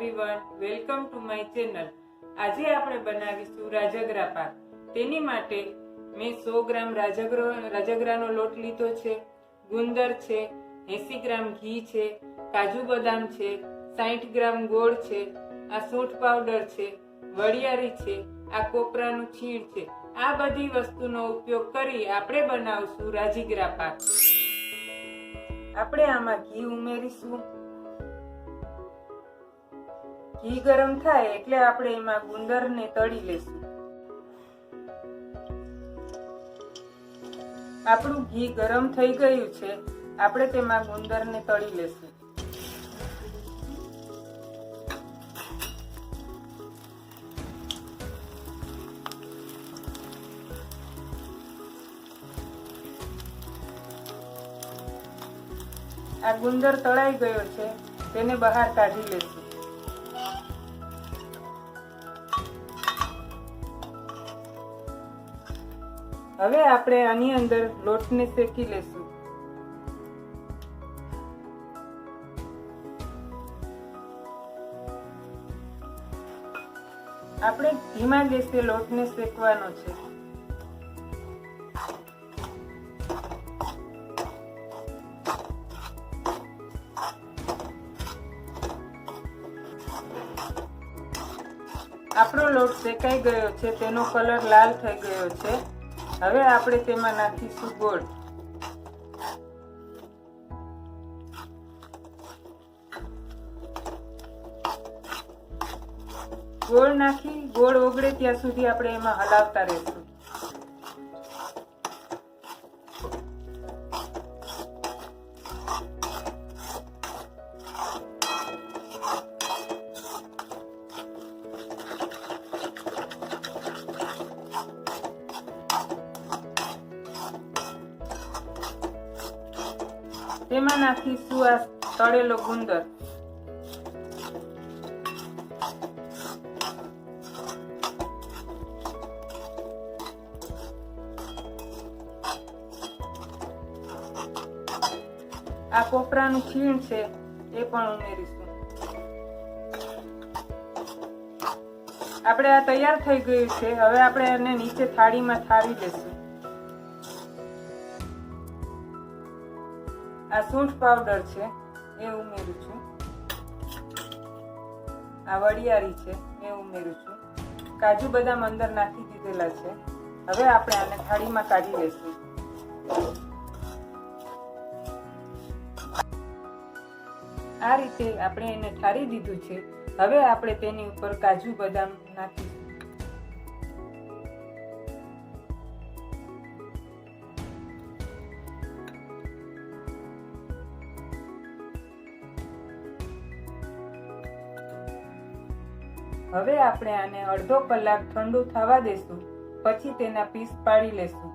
Everyone, welcome to my channel. આજે આપણે બનાવીશું રાજગરા પાક। તેની માટે મેં 100 ગ્રામ રાજગરાનો લોટ લીધો છે, ગુંદર છે, 80 ગ્રામ ઘી છે, કાજુ બદામ છે, 60 ગ્રામ ગોળ છે, આ સૂંઠ પાવડર છે, વરિયાળી છે, આ કોપરાનું છીણ છે। આ બધી વસ્તુનો ઉપયોગ કરી આપણે બનાવશું રાજીગરા પાક। આપણે આમાં ઘી ઉમેરીશું। ઘી ગરમ થાય એટલે આપણે એમાં ગુંદરને તળી લેશું। આપણું ઘી ગરમ થઈ ગયું છે, આપણે તેમાં ગુંદરને તળી લેશું। આ ગુંદર તળાઈ ગયો છે, તેને બહાર કાઢી લેશું। હવે આપણે આની અંદર લોટને શેકી લેશું। આપણે ધીમા ગેસે લોટને શેકવાનો છે। આપણો લોટ શેકાઈ ગયો છે, તેનો કલર લાલ થઈ ગયો છે। હવે આપણે તેમાં નાખીશું ગોળ। ગોળ નાખી ગોળ ઓગળે ત્યાં સુધી આપણે એમાં હલાવતા રહેશું। તેમાં નાખીશું આ તળેલો ગુંદર। આ કોપરાનું છીણ છે એ પણ ઉમેરીશું। આપણે આ તૈયાર થઈ ગયું છે, હવે આપણે એને નીચે થાળીમાં ઠારી દેશું। આ સૂંઠ પાવડર છે એ ઉમેરું છું, આ વરિયાળી છે એ ઉમેરું છું, કાજુ બદામ અંદર નાખી દીધેલા છે। હવે આપણે આને થાળીમાં કાઢી લઈશું। આ રીતે આપણે એને ઠારી દીધું છે। હવે આપણે તેની ઉપર કાજુ બદામ નાખીશું। હવે આપણે આને અડધો કલાક ઠંડુ થવા દેશું, પછી તેના પીસ પાડી લેશું।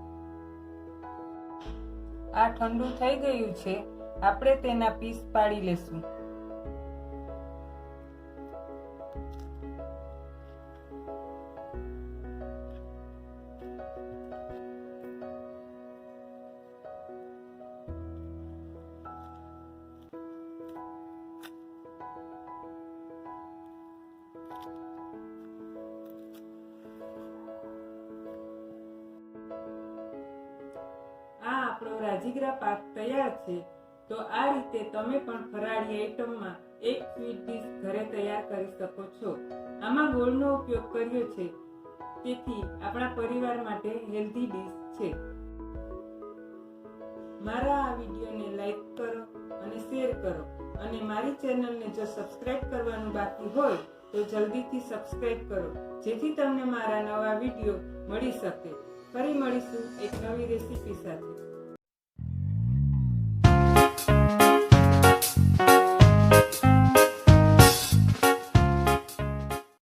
આ ઠંડુ થઈ ગયું છે, આપણે તેના પીસ પાડી લેશું। આપણો રાજીગરા પાક તૈયાર છે। તો આ રીતે તમે પણ ફરાળી આઈટમમાં એક સ્વીટ ડીશ ઘરે તૈયાર કરી શકો છો। આમાં ગોળનો ઉપયોગ કર્યો છે, તેથી આપણા પરિવાર માટે હેલ્ધી ડીશ છે। મારા આ વિડીયોને લાઈક કરો અને શેર કરો, અને મારી ચેનલને જો સબસ્ક્રાઇબ કરવાનું બાકી હોય તો જલ્દીથી સબસ્ક્રાઇબ કરો, જેથી તમને મારા નવા વિડીયો મળી શકે। ફરી મળીશું એક નવી રેસીપી સાથે।